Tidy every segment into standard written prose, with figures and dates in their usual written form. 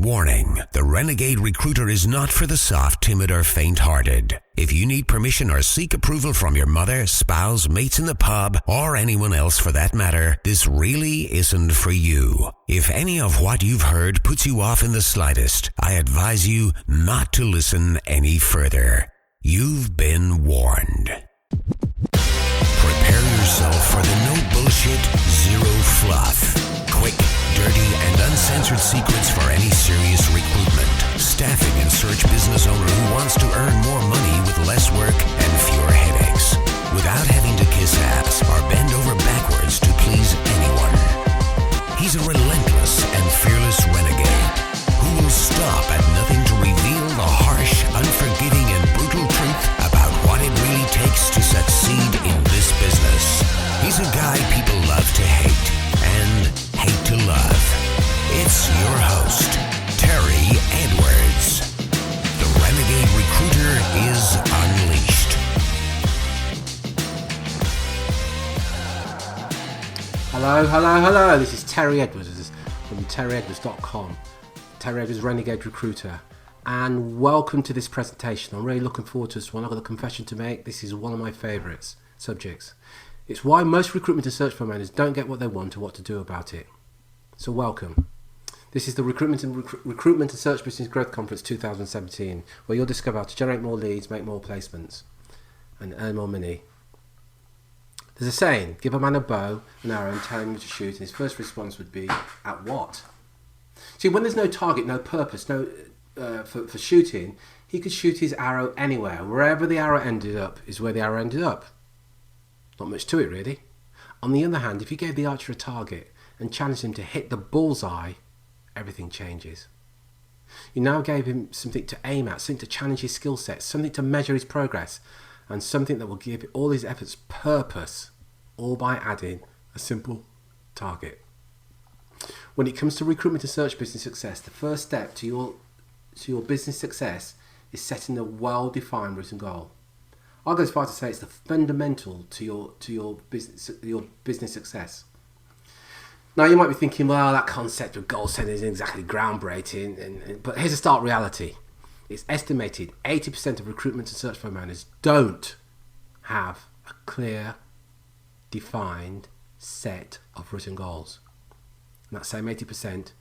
Warning, the Renegade Recruiter is not for the soft, timid, or faint-hearted. If you need permission or seek approval from your mother, spouse, mates in the pub, or anyone else for that matter, this really isn't for you. If any of what you've heard puts you off in the slightest, I advise you not to listen any further. You've been warned. Prepare yourself for the no bullshit, zero fluff. Quick, dirty, and uncensored secrets for any serious recruitment, staffing, and search business owner who wants to earn more money with less work and fewer headaches, without having to kiss ass or bend over backwards to please anyone. He's a relentless and fearless renegade who will stop at nothing to reveal the harsh, unforgiving, and brutal truth about what it really takes to succeed in this business. He's a guy people love to hate and hate to love. It's your host, Terry Edwards. The Renegade Recruiter is unleashed. Hello. This is Terry Edwards from terryedwards.com. Terry Edwards, Renegade Recruiter. And welcome to this presentation. I'm really looking forward to this one. I've got a confession to make. This is one of my favourite subjects. It's why most recruitment and search firm owners don't get what they want or what to do about it. So welcome. This is the Recruitment and Search Business Growth Conference 2017, where you'll discover how to generate more leads, make more placements, and earn more money. There's a saying, give a man a bow, an arrow, and tell him to shoot, and his first response would be, at what? See, when there's no target, no purpose, for shooting, he could shoot his arrow anywhere. Wherever the arrow ended up is where the arrow ended up. Not much to it, really. On the other hand, if you gave the archer a target and challenged him to hit the bullseye, everything changes. You now gave him something to aim at, something to challenge his skill set, something to measure his progress, and something that will give all his efforts purpose, all by adding a simple target. When it comes to recruitment and search business success, the first step to your business success is setting a well-defined written goal. I'll go as far as to say it's the fundamental to your business success. Now you might be thinking, well, that concept of goal setting isn't exactly groundbreaking, but here's a stark reality. It's estimated 80% of recruitment and search firm owners don't have a clear, defined set of written goals. And that same 80%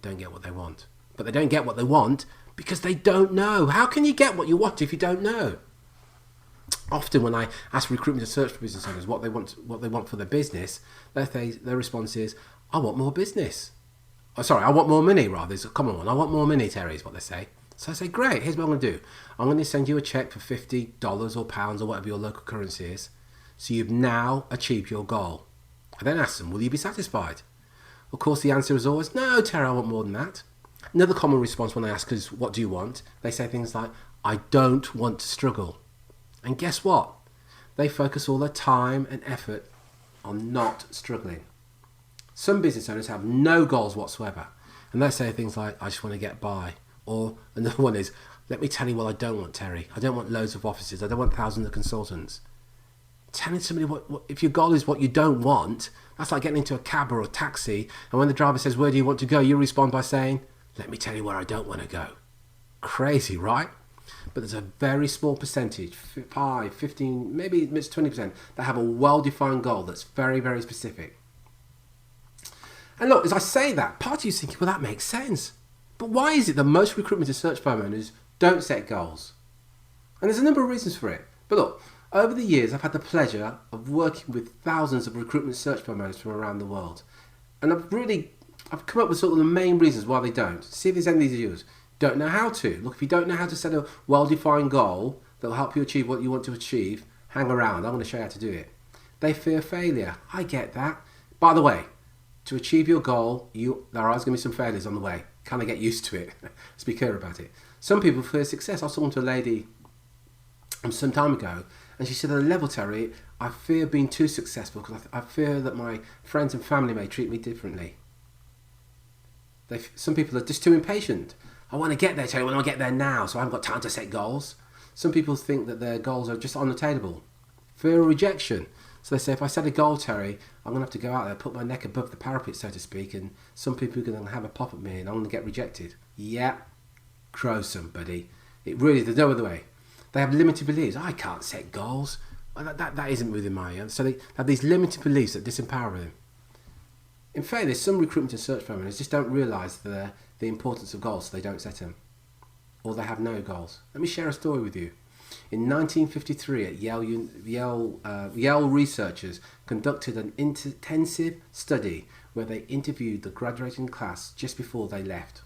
don't get what they want. But they don't get what they want because they don't know. How can you get what you want if you don't know? Often when I ask recruitment and search for business owners what they want for their business, their response is, I want more business. I want more money rather. It's a common one. I want more money, Terry, is what they say. So I say, great, here's what I'm going to do. I'm going to send you a check for $50 or pounds or whatever your local currency is. So you've now achieved your goal. I then ask them, will you be satisfied? Of course, the answer is always, no, Terry, I want more than that. Another common response when I ask is, what do you want? They say things like, I don't want to struggle. And guess what? They focus all their time and effort on not struggling. Some business owners have no goals whatsoever. And they say things like, I just want to get by. Or another one is, let me tell you what I don't want, Terry. I don't want loads of offices. I don't want thousands of consultants. Telling somebody what if your goal is what you don't want, that's like getting into a cab or a taxi, and when the driver says, where do you want to go? You respond by saying, let me tell you where I don't want to go. Crazy, right? But there's a very small percentage, 5, 15, maybe it's 20%, that have a well-defined goal that's very, very specific. And look, as I say that, part of you is thinking, well, that makes sense. But why is it that most recruitment and search firm owners don't set goals? And there's a number of reasons for it. But look, over the years, I've had the pleasure of working with thousands of recruitment search firm owners from around the world. And I've come up with sort of the main reasons why they don't. See if there's any of these yours. Don't know how to. Look, if you don't know how to set a well-defined goal that will help you achieve what you want to achieve, hang around. I'm going to show you how to do it. They fear failure. I get that. By the way, to achieve your goal, there are always going to be some failures on the way. Kind of get used to it. Let's be clear about it. Some people fear success. I was talking to a lady some time ago, and she said, at a level, Terry, I fear being too successful because I fear that my friends and family may treat me differently. Some people are just too impatient. I want to get there, Terry. I want to get there now, so I haven't got time to set goals. Some people think that their goals are just unattainable. Fear of rejection. So they say, if I set a goal, Terry, I'm going to have to go out there, put my neck above the parapet, so to speak, and some people are going to have a pop at me and I'm going to get rejected. Yeah, crow somebody. It really, there's no other way. They have limited beliefs. I can't set goals. That isn't within my... So they have these limited beliefs that disempower them. In fact, there's some recruitment and search firms that just don't realise the importance of goals, so they don't set them. Or they have no goals. Let me share a story with you. In 1953, at Yale researchers conducted an intensive study where they interviewed the graduating class just before they left.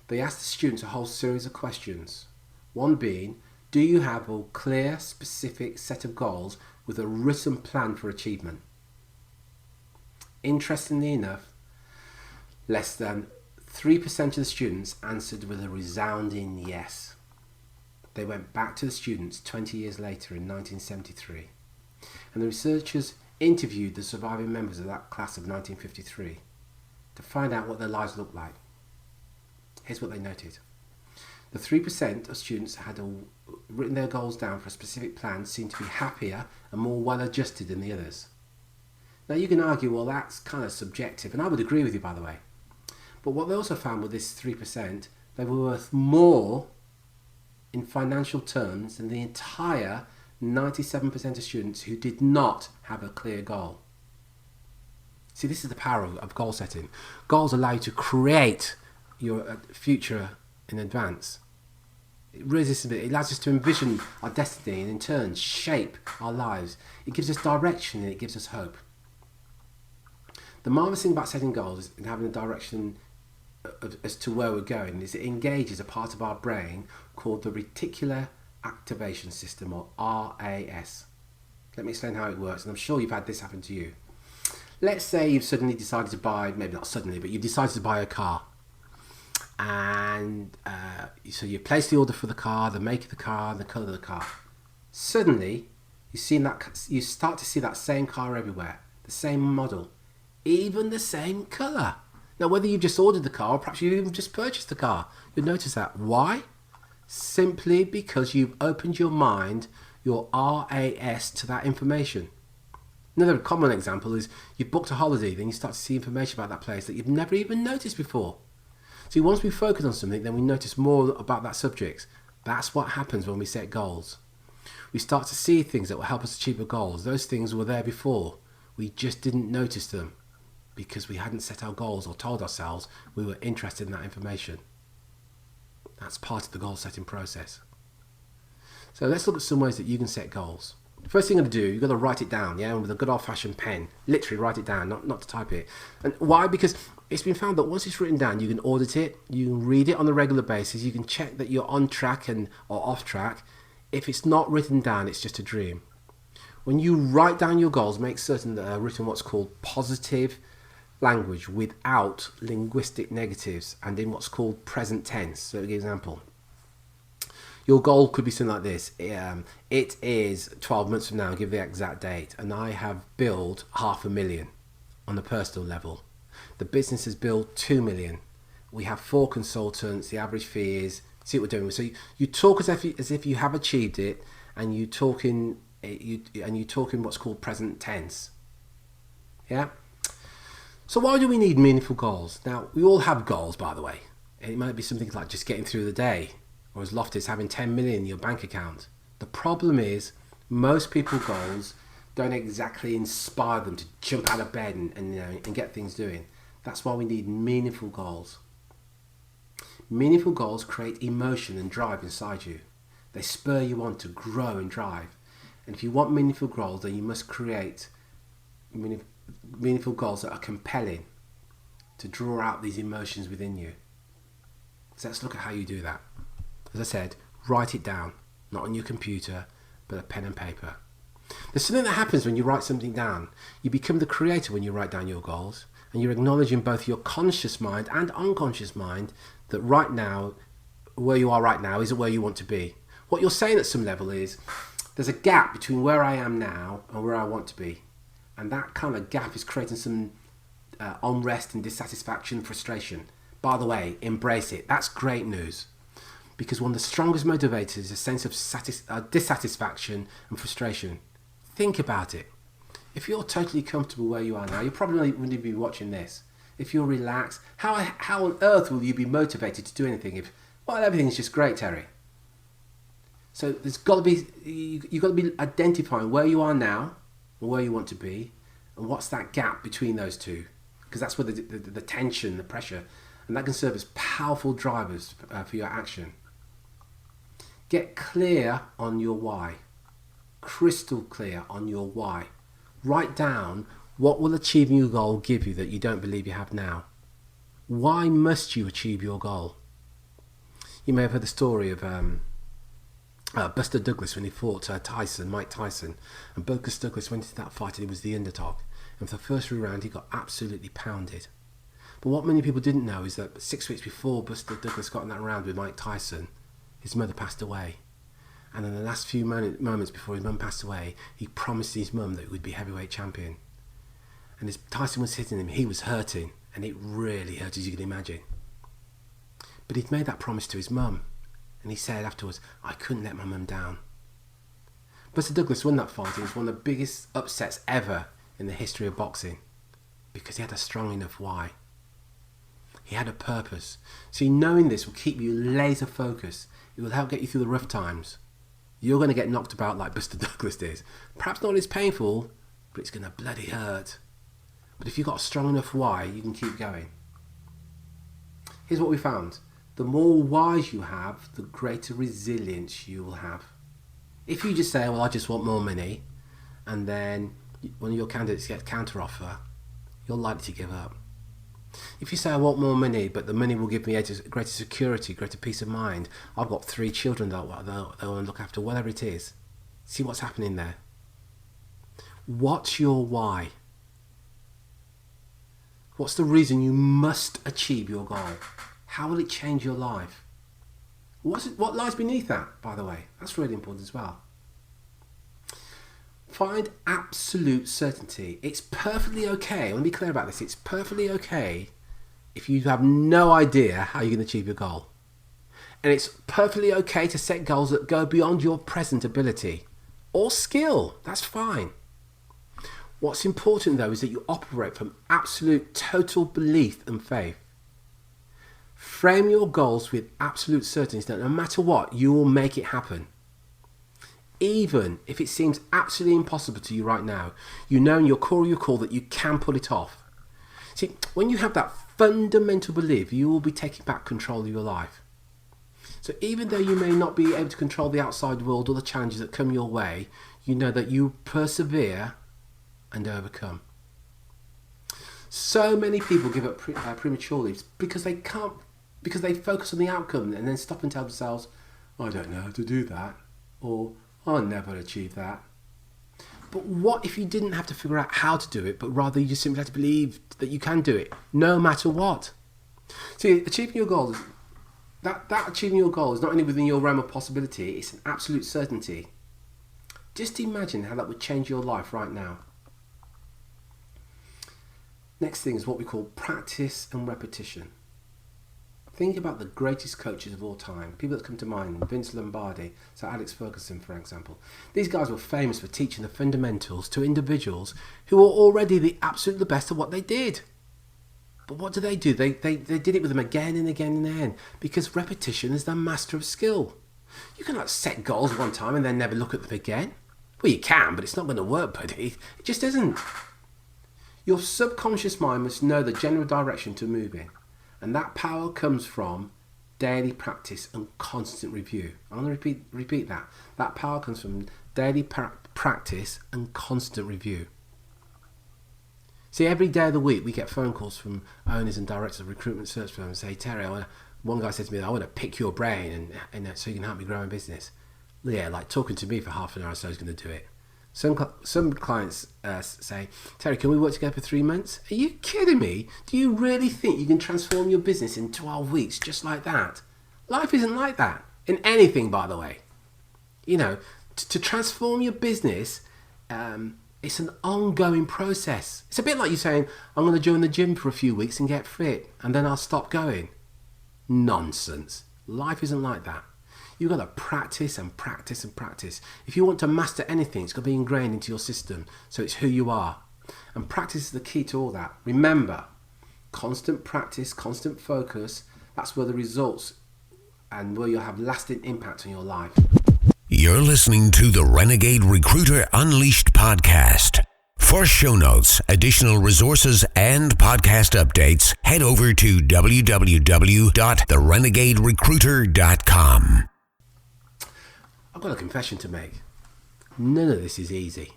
They asked the students a whole series of questions. One being, do you have a clear, specific set of goals with a written plan for achievement? Interestingly enough, less than 3% of the students answered with a resounding yes. They went back to the students 20 years later in 1973, and the researchers interviewed the surviving members of that class of 1953 to find out what their lives looked like. Here's what they noted. The 3% of students had written their goals down for a specific plan seemed to be happier and more well adjusted than the others. Now you can argue, well, that's kind of subjective, and I would agree with you, by the way. But what they also found with this 3%, they were worth more in financial terms than the entire 97% of students who did not have a clear goal. See, this is the power of goal setting. Goals allow you to create your future in advance. It allows us to envision our destiny and in turn shape our lives. It gives us direction and it gives us hope. The marvelous thing about setting goals and having a direction as to where we're going is it engages a part of our brain called the reticular activation system, or RAS. Let me explain how it works, and I'm sure you've had this happen to you. Let's say you've suddenly decided to buy, maybe not suddenly, but you've decided to buy a car. And so you place the order for the car, the make of the car, and the colour of the car. Suddenly, you start to see that same car everywhere, the same model, even the same colour. Now, whether you've just ordered the car or perhaps you've even just purchased the car, you'll notice that. Why? Simply because you've opened your mind, your RAS, to that information. Another common example is you've booked a holiday, then you start to see information about that place that you've never even noticed before. See, once we focus on something, then we notice more about that subject. That's what happens when we set goals. We start to see things that will help us achieve our goals. Those things were there before. We just didn't notice them because we hadn't set our goals or told ourselves we were interested in that information. That's part of the goal setting process. So let's look at some ways that you can set goals. First thing you're going to do, you've got to write it down, yeah, with a good old-fashioned pen. Literally write it down, not to type it. And why? Because it's been found that once it's written down, you can audit it, you can read it on a regular basis, you can check that you're on track or off track. If it's not written down, it's just a dream. When you write down your goals, make certain that they're written what's called positive language without linguistic negatives and in what's called present tense. So, for example, your goal could be something like this. It is 12 months from now, I'll give the exact date, and I have billed 500,000 on a personal level. The business has billed 2 million. We have 4 consultants. The average fee is, see what we're doing. So you talk as if you have achieved it, and you talk in what's called present tense. Yeah. So why do we need meaningful goals? Now, we all have goals, by the way. And it might be something like just getting through the day, or as lofty as having 10 million in your bank account. The problem is most people's goals don't exactly inspire them to jump out of bed and get things doing. That's why we need meaningful goals. Meaningful goals create emotion and drive inside you. They spur you on to grow and drive. And if you want meaningful goals, then you must create meaningful goals that are compelling to draw out these emotions within you. So let's look at how you do that. As I said, write it down, not on your computer, but a pen and paper. There's something that happens when you write something down. You become the creator when you write down your goals, and you're acknowledging both your conscious mind and unconscious mind that right now, where you are right now isn't where you want to be. What you're saying at some level is, there's a gap between where I am now and where I want to be. And that kind of gap is creating some unrest and dissatisfaction, frustration. By the way, embrace it. That's great news. Because one of the strongest motivators is a sense of dissatisfaction and frustration. Think about it. If you're totally comfortable where you are now, you probably wouldn't be watching this. If you're relaxed, how on earth will you be motivated to do anything if, well, everything's just great, Terry? So there's got to be, you've got to be identifying where you are now and where you want to be, and what's that gap between those two, because that's where the tension, the pressure, and that can serve as powerful drivers for your action. Get clear on your why. Crystal clear on your why. Write down what will achieving your goal give you that you don't believe you have now. Why must you achieve your goal? You may have heard the story of Buster Douglas when he fought Mike Tyson. And Buster Douglas went into that fight and he was the underdog. And for the first round he got absolutely pounded. But what many people didn't know is that 6 weeks before Buster Douglas got in that round with Mike Tyson, his mother passed away. And in the last few moments before his mum passed away, he promised his mum that he would be heavyweight champion. And as Tyson was hitting him, he was hurting. And it really hurt, as you can imagine. But he'd made that promise to his mum. And he said afterwards, I couldn't let my mum down. Buster Douglas won that fight. It was one of the biggest upsets ever in the history of boxing. Because he had a strong enough why. He had a purpose. See, knowing this will keep you laser focused. It will help get you through the rough times. You're going to get knocked about like Buster Douglas did. Perhaps not as painful, but it's going to bloody hurt. But if you've got a strong enough why, you can keep going. Here's what we found. The more whys you have, the greater resilience you will have. If you just say, well, I just want more money, and then one of your candidates gets counter-offer, you're likely to give up. If you say, I want more money, but the money will give me greater security, greater peace of mind, I've got 3 children that they'll look after, whatever it is. See what's happening there. What's your why? What's the reason you must achieve your goal? How will it change your life? What lies beneath that, by the way? That's really important as well. Find absolute certainty. It's perfectly okay. Let me be clear about this. It's perfectly okay if you have no idea how you're going to achieve your goal. And it's perfectly okay to set goals that go beyond your present ability or skill. That's fine. What's important though is that you operate from absolute total belief and faith. Frame your goals with absolute certainty that no matter what, you will make it happen. Even if it seems absolutely impossible to you right now, you know in your core of your core that you can pull it off. See, when you have that fundamental belief, you will be taking back control of your life. So even though you may not be able to control the outside world or the challenges that come your way, you know that you persevere and overcome. So many people give up prematurely because they focus on the outcome and then stop and tell themselves, I don't know how to do that, or I'll never achieve that. But what if you didn't have to figure out how to do it, but rather you just simply have to believe that you can do it, no matter what? See, achieving your goals, that achieving your goal is not only within your realm of possibility, it's an absolute certainty. Just imagine how that would change your life right now. Next thing is what we call practice and repetition. Think about the greatest coaches of all time, people that come to mind, Vince Lombardi, so Alex Ferguson, for example. These guys were famous for teaching the fundamentals to individuals who were already the absolute best at what they did. But what do? They did it with them again and again and again, because repetition is the master of skill. You cannot set goals one time and then never look at them again. Well, you can, but it's not going to work, buddy. It just isn't. Your subconscious mind must know the general direction to move in. And that power comes from daily practice and constant review. I'm going to repeat that. That power comes from daily practice and constant review. See, every day of the week we get phone calls from owners and directors of recruitment search firms and say, Terry, one guy said to me, I want to pick your brain and so you can help me grow my business. Yeah, like talking to me for half an hour or so is going to do it. Some clients say, Terry, can we work together for 3 months? Are you kidding me? Do you really think you can transform your business in 12 weeks just like that? Life isn't like that. In anything, by the way. You know, to transform your business, it's an ongoing process. It's a bit like you saying, I'm going to join the gym for a few weeks and get fit, and then I'll stop going. Nonsense. Life isn't like that. You've got to practice and practice and practice. If you want to master anything, it's got to be ingrained into your system, so it's who you are. And practice is the key to all that. Remember, constant practice, constant focus, that's where the results and where you'll have lasting impact on your life. You're listening to the Renegade Recruiter Unleashed podcast. For show notes, additional resources, and podcast updates, head over to www.therenegaderecruiter.com. I've got a confession to make. None of this is easy.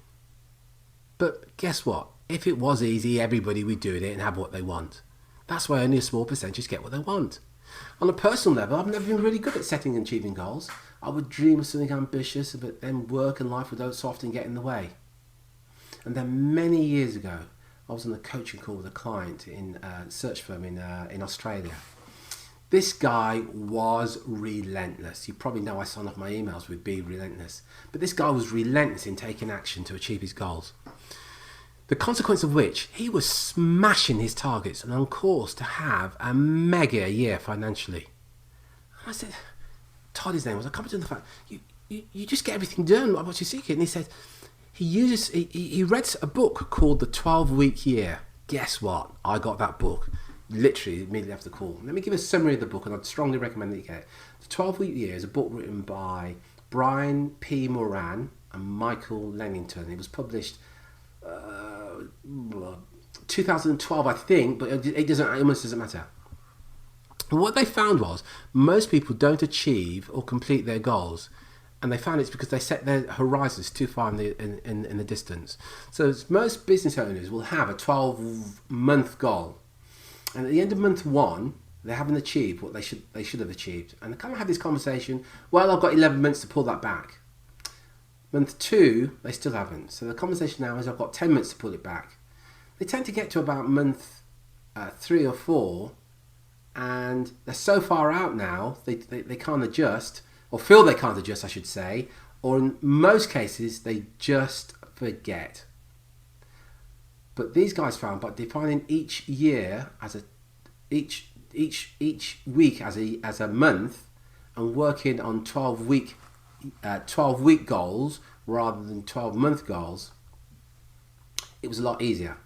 But guess what? If it was easy, everybody would do it and have what they want. That's why only a small percentage get what they want. On a personal level, I've never been really good at setting and achieving goals. I would dream of something ambitious, but then work and life would so often get in the way. And then many years ago, I was on a coaching call with a client in a search firm in Australia. This guy was relentless. You probably know I sign off my emails with "be relentless." But this guy was relentless in taking action to achieve his goals. The consequence of which, he was smashing his targets and on course to have a mega year financially. And I said, Todd, his name was, I commented on the fact, you just get everything done. What's your secret? And he said, he read a book called The 12-Week Year. Guess what? I got that book literally immediately after the call. Let me give a summary of the book, and I'd strongly recommend that you get it. The 12-Week Year is a book written by Brian P. Moran and Michael Lennington. It was published 2012, I think, but it almost doesn't matter. And what they found was most people don't achieve or complete their goals, and they found it's because they set their horizons too far in the distance. So most business owners will have a 12-month goal, and at the end of month one, they haven't achieved what they should have achieved, and they kind of have this conversation. Well, I've got 11 months to pull that back. Month two, they still haven't. So the conversation now is, I've got 10 months to pull it back. They tend to get to about month 3 or 4, and they're so far out now, they can't adjust, or feel they can't adjust, I should say, or in most cases, they just forget. But these guys found, by defining each year as each week as a month, and working on 12-week goals rather than 12-month goals, it was a lot easier.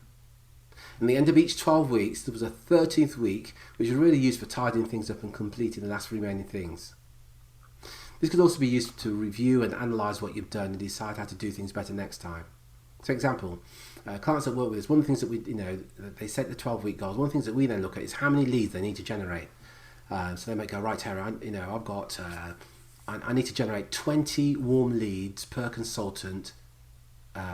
And the end of each 12 weeks, there was a 13th week, which was really used for tidying things up and completing the last remaining things. This could also be used to review and analyse what you've done and decide how to do things better next time. For example, clients that work with us, one of the things that they set the 12-week goals. One of the things that we then look at is how many leads they need to generate. So they might go, right, Terry, I've got, I need to generate 20 warm leads per consultant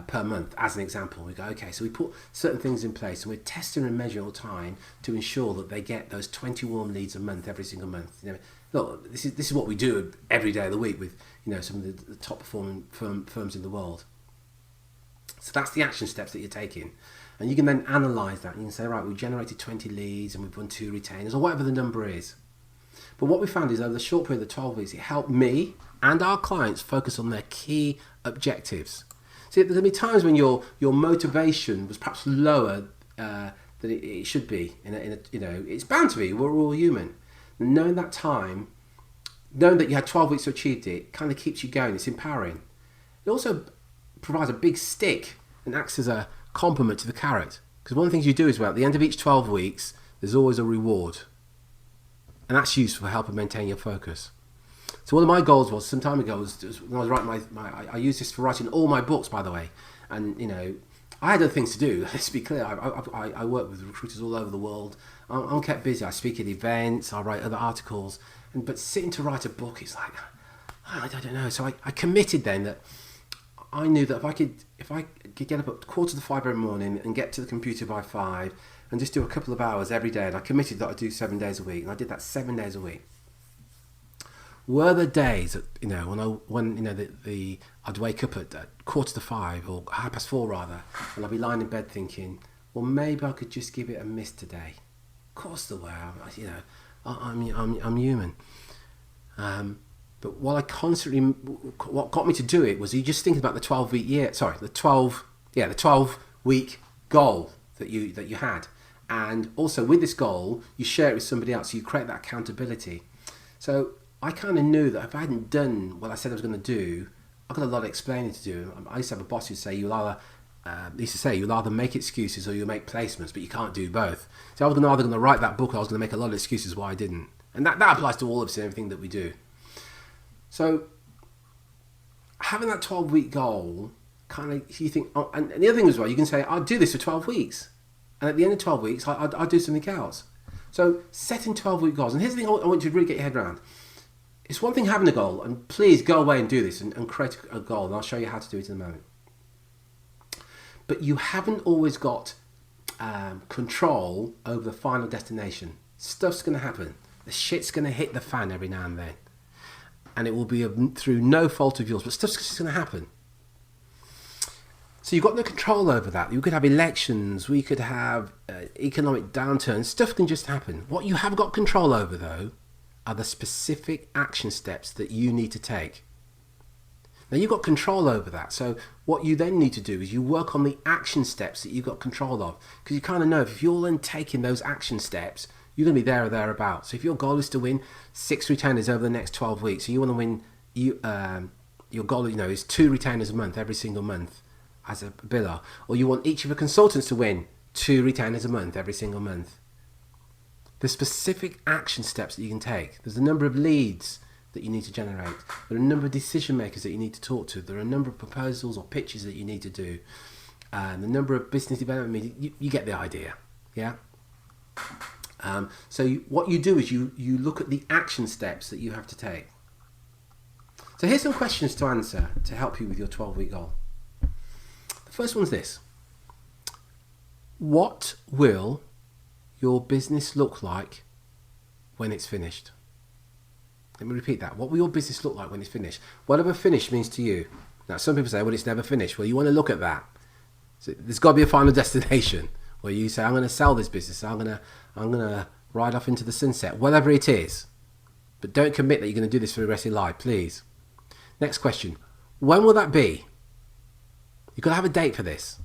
per month, as an example. We go, okay, so we put certain things in place, and we're testing and measuring all the time to ensure that they get those 20 warm leads a month, every single month. Look, this is what we do every day of the week with some of the top performing firms in the world. So that's the action steps that you're taking, and you can then analyse that. And you can say, right, we generated 20 leads and we've won 2 retainers, or whatever the number is. But what we found is over the short period of 12 weeks, it helped me and our clients focus on their key objectives. See, there's going to be times when your motivation was perhaps lower than it should be. It's bound to be. We're all human. And knowing that you had 12 weeks to achieve it, kind of keeps you going. It's empowering. It also provides a big stick and acts as a complement to the carrot. Because one of the things you do is, well, at the end of each 12 weeks, there's always a reward. And that's useful for helping maintain your focus. So one of my goals was, some time ago, was when I was writing I used this for writing all my books, by the way. And, I had other things to do, let's be clear. I work with recruiters all over the world. I'm kept busy. I speak at events, I write other articles. But sitting to write a book is like, I don't know. So I committed then that I knew that if I could get up at 4:45 every morning and get to the computer by 5 and just do a couple of hours every day, and I committed that I'd do 7 days a week, and I did that 7 days a week. Were the days that, I'd wake up at 4:45 or 4:30 rather, and I'd be lying in bed thinking, well, maybe I could just give it a miss today. Of course there were. I'm human. But what got me to do it was you just thinking about the 12-week goal that you had, and also with this goal you share it with somebody else. So you create that accountability. So I kind of knew that if I hadn't done what I said I was going to do, I've got a lot of explaining to do. I used to have a boss who'd say, you'll either make excuses or you'll make placements, but you can't do both. So I was either going to write that book or I was going to make a lot of excuses why I didn't. And that applies to all of us and everything that we do. So having that 12-week goal, kind of, you think, oh, and the other thing as well, you can say, I'll do this for 12 weeks. And at the end of 12 weeks, I'll do something else. So setting 12-week goals. And here's the thing I want you to really get your head around. It's one thing having a goal, and please go away and do this and create a goal, and I'll show you how to do it in a moment. But you haven't always got control over the final destination. Stuff's going to happen. The shit's going to hit the fan every now and then. And it will be through no fault of yours, but stuff's just going to happen. So you've got no control over that. You could have elections, we could have economic downturns, stuff can just happen. What you have got control over, though, are the specific action steps that you need to take. Now you've got control over that, so what you then need to do is you work on the action steps that you've got control of, because you kind of know if you're then taking those action steps, you're going to be there or thereabouts. So if your goal is to win 6 retainers over the next 12 weeks, so you want to win, your goal is 2 retainers a month, every single month as a biller, or you want each of the consultants to win 2 retainers a month, every single month. The specific action steps that you can take. There's a number of leads that you need to generate. There are a number of decision makers that you need to talk to. There are a number of proposals or pitches that you need to do. The number of business development meetings. You get the idea, yeah? What you do is you look at the action steps that you have to take. So here's some questions to answer to help you with your 12-week goal. The first one's this. What will your business look like when it's finished? Let me repeat that. What will your business look like when it's finished? Whatever finished means to you. Now, some people say, well, it's never finished. Well, you want to look at that. So there's got to be a final destination where you say, I'm going to sell this business. I'm going to ride off into the sunset, whatever it is. But don't commit that you're going to do this for the rest of your life, please. Next question. When will that be? You've got to have a date for this.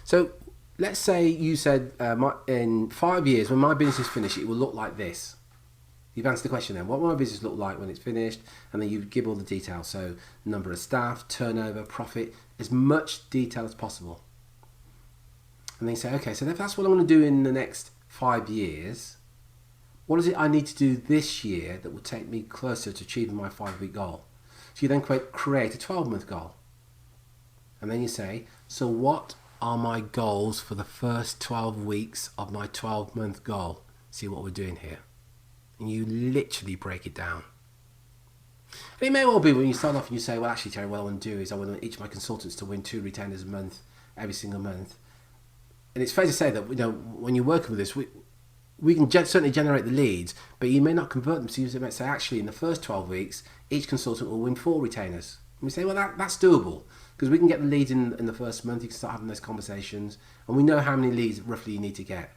So let's say you said in 5 years, when my business is finished, it will look like this. You've answered the question then. What will my business look like when it's finished? And then you give all the details. So number of staff, turnover, profit, as much detail as possible. And then you say, okay, so if that's what I'm going to do in the next 5 years, what is it I need to do this year that will take me closer to achieving my 5-week goal? So you then create a 12-month goal. And then you say, so what are my goals for the first 12 weeks of my 12-month goal? See what we're doing here. And you literally break it down. And it may well be when you start off and you say, well, actually, Terry, what I want to do is I want each of my consultants to win 2 retainers a month, every single month. And it's fair to say that when you're working with this, we can certainly generate the leads, but you may not convert them. So you might say, actually, in the first 12 weeks, each consultant will win 4 retainers. And we say, well, that's doable, because we can get the leads in the first month. You can start having those conversations, and we know how many leads roughly you need to get.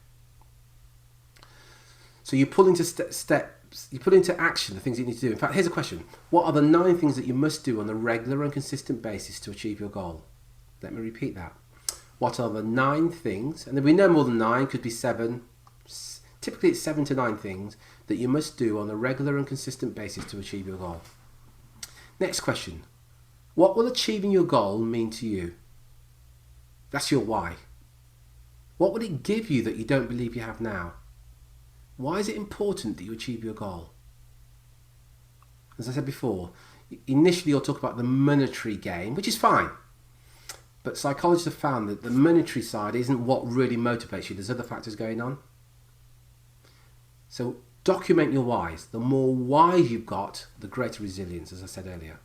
So you put into steps, you put into action the things that you need to do. In fact, here's a question. What are the 9 things that you must do on a regular and consistent basis to achieve your goal? Let me repeat that. What are the 9 things, and there'll be no more than 9, could be 7, typically it's 7 to 9 things that you must do on a regular and consistent basis to achieve your goal. Next question. What will achieving your goal mean to you? That's your why. What will it give you that you don't believe you have now? Why is it important that you achieve your goal? As I said before, initially you'll talk about the monetary gain, which is fine. But psychologists have found that the monetary side isn't what really motivates you. There's other factors going on. So document your whys. The more whys you've got, the greater resilience, as I said earlier.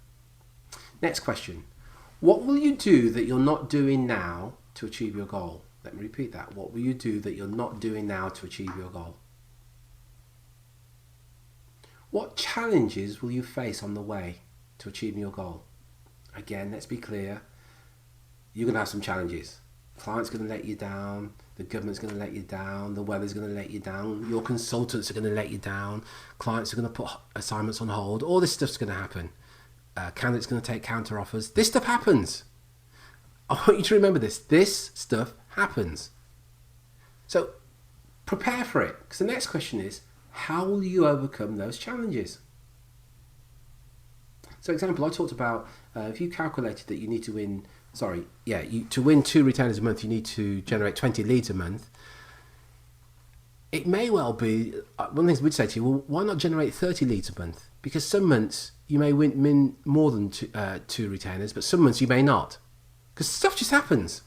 Next question. What will you do that you're not doing now to achieve your goal? Let me repeat that. What will you do that you're not doing now to achieve your goal? What challenges will you face on the way to achieving your goal? Again, let's be clear. You're going to have some challenges. Client's going to let you down. The government's going to let you down. The weather's going to let you down. Your consultants are going to let you down. Clients are going to put assignments on hold. All this stuff's going to happen. Candidates going to take counter offers. This stuff happens. I want you to remember this. This stuff happens. So prepare for it. Because the next question is, how will you overcome those challenges? So, example, I talked about if you calculated that you need to win, to win 2 retainers a month, you need to generate 20 leads a month. It may well be, one of the things we'd say to you, well, why not generate 30 leads a month? Because some months you may win more than 2 retainers, but some months you may not. Because stuff just happens.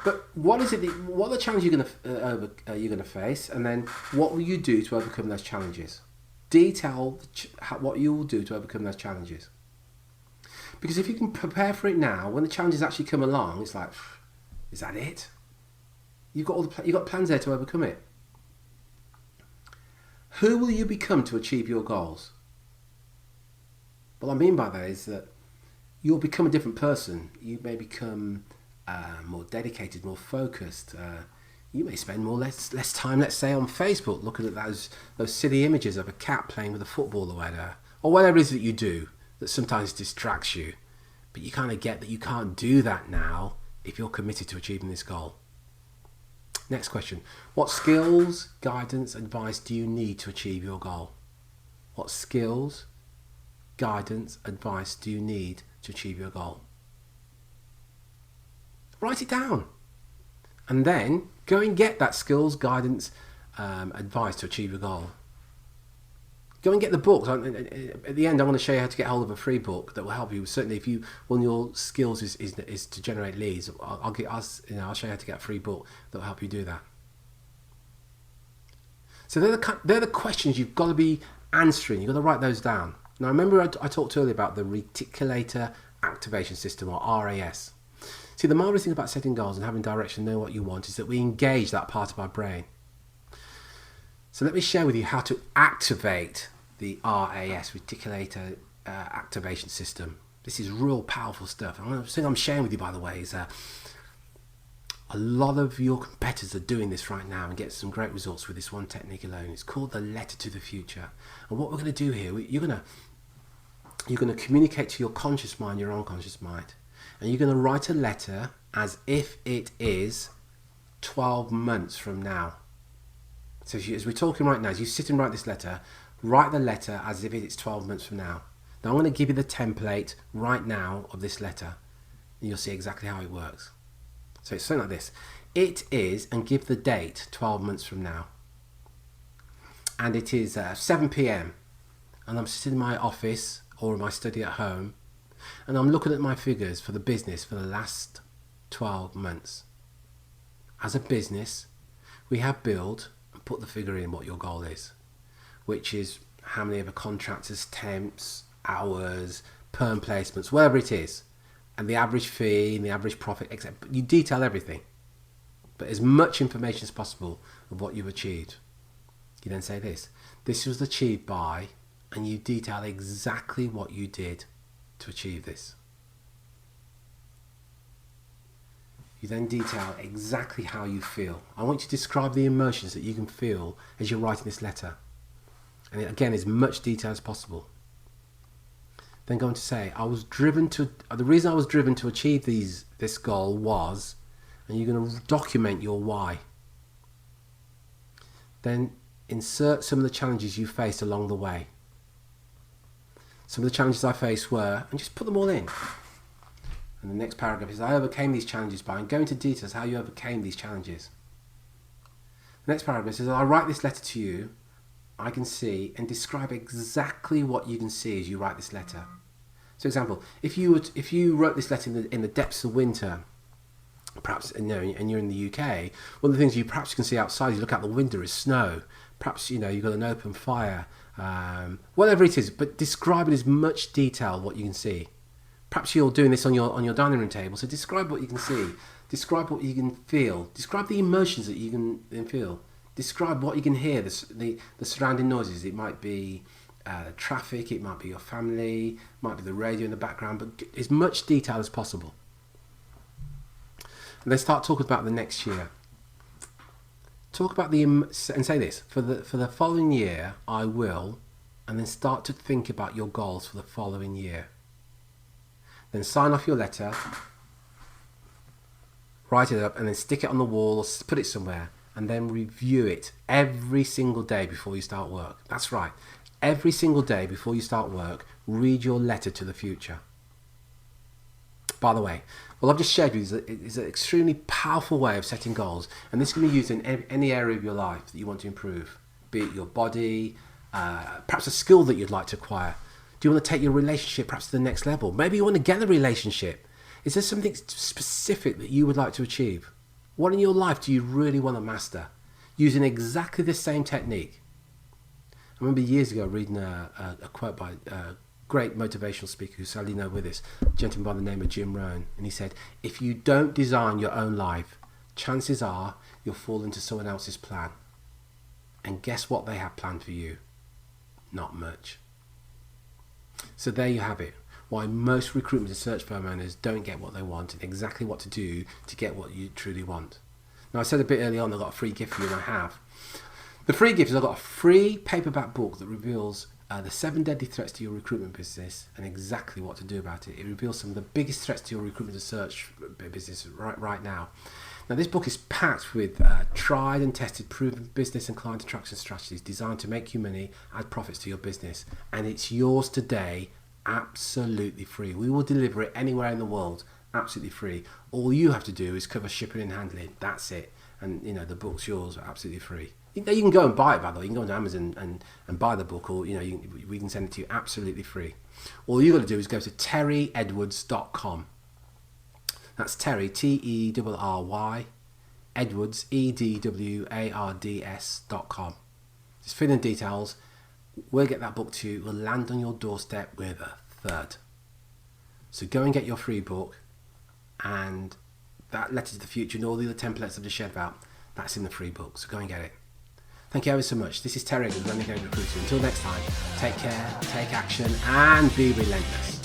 But what are the challenges you're going to face, and then what will you do to overcome those challenges? Detail what you will do to overcome those challenges. Because if you can prepare for it now, when the challenges actually come along, it's like, is that it? You've got plans there to overcome it. Who will you become to achieve your goals? What I mean by that is that you'll become a different person. You may become more dedicated, more focused. You may spend less time, let's say, on Facebook looking at those silly images of a cat playing with a football or whatever it is that you do that sometimes distracts you. But you kind of get that you can't do that now if you're committed to achieving this goal. Next question. What skills, guidance, advice do you need to achieve your goal? What skills, guidance, advice do you need to achieve your goal? Write it down. And then go and get that skills, guidance, advice to achieve your goal. Go and get the books. At the end, I want to show you how to get hold of a free book that will help you. Certainly, if one of your skills is to generate leads, I'll show you how to get a free book that will help you do that. So they're the questions you've got to be answering. You've got to write those down. Now, remember I talked earlier about the Reticular Activation System, or RAS. See, the marvelous thing about setting goals and having direction, know what you want, is that we engage that part of our brain. So let me share with you how to activate the RAS, Reticular Activation System. This is real powerful stuff. And the thing I'm sharing with you, by the way, is a lot of your competitors are doing this right now and get some great results with this one technique alone. It's called the letter to the future. And what we're going to do here, you're going to communicate to your conscious mind, your unconscious mind. And you're going to write a letter as if it is 12 months from now. So as we're talking right now, as you sit and write this letter, write the letter as if it's 12 months from now. Now I'm going to give you the template right now of this letter, and you'll see exactly how it works. So it's something like this. It is, and give the date, 12 months from now. And it is 7 p.m. and I'm sitting in my office or in my study at home, and I'm looking at my figures for the business for the last 12 months. As a business, we have billed and put the figure in what your goal is, which is how many of the contractors, temps, hours, perm placements, whatever it is, and the average fee and the average profit, etc. You detail everything, but as much information as possible of what you've achieved. You then say this was achieved by, and you detail exactly what you did to achieve this. You then detail exactly how you feel. I want you to describe the emotions that you can feel as you're writing this letter. And again, as much detail as possible. Then go on to say, the reason I was driven to achieve this goal was, and you're going to document your why. Then insert some of the challenges you faced along the way. Some of the challenges I faced were, and just put them all in. And the next paragraph is, I overcame these challenges by, and go into details how you overcame these challenges. The next paragraph says, I write this letter to you, I can see, and describe exactly what you can see as you write this letter. So example, if you wrote this letter in the depths of winter, perhaps, and you're in the UK, one of the things you perhaps can see outside, you look out the window, is snow. Perhaps you've got an open fire, whatever it is, but describe in as much detail what you can see. Perhaps you're doing this on your dining room table, so describe what you can see, describe what you can feel, describe the emotions that you can feel, describe what you can hear, the surrounding noises. It might be traffic, it might be your family, it might be the radio in the background, but as much detail as possible. And then start talking about the next year. Talk about and say this, for the following year I will, and then start to think about your goals for the following year. Then sign off your letter, write it up, and then stick it on the wall or put it somewhere. and then review it every single day before you start work. That's right. Every single day before you start work, read your letter to the future. By the way, what I've just shared with you is an extremely powerful way of setting goals, and this can be used in any area of your life that you want to improve, be it your body, perhaps a skill that you'd like to acquire. Do you want to take your relationship perhaps to the next level? Maybe you want to get a relationship. Is there something specific that you would like to achieve? What in your life do you really want to master? Using exactly the same technique. I remember years ago reading a quote by a great motivational speaker who's sadly no with us, a gentleman by the name of Jim Rohn, and he said, if you don't design your own life, chances are you'll fall into someone else's plan. And guess what they have planned for you? Not much. So there you have it. Why most recruitment and search firm owners don't get what they want and exactly what to do to get what you truly want. Now, I said a bit early on, I've got a free gift for you, and I have. The free gift is I've got a free paperback book that reveals the 7 deadly threats to your recruitment business and exactly what to do about it. It reveals some of the biggest threats to your recruitment and search business right now. Now, this book is packed with tried and tested, proven business and client attraction strategies designed to make you money, add profits to your business. And it's yours today, absolutely free. We will deliver it anywhere in the world, absolutely free. All you have to do is cover shipping and handling. That's it. And, you know, the book's yours, absolutely free. You can go and buy it, by the way. You can go onto Amazon and buy the book, or, you know, we can send it to you absolutely free. All you've got to do is go to terryedwards.com. That's Terry, Terry, Edwards, EDWARDS.com. Just fill in details. We'll get that book to you. We'll land on your doorstep with a third. So go and get your free book, and that letter to the future and all the other templates I've just shared about, that's in the free book. So go and get it. Thank you ever so much. This is Terry with Renegade Recruiter. Until next time, take care, take action, and be relentless.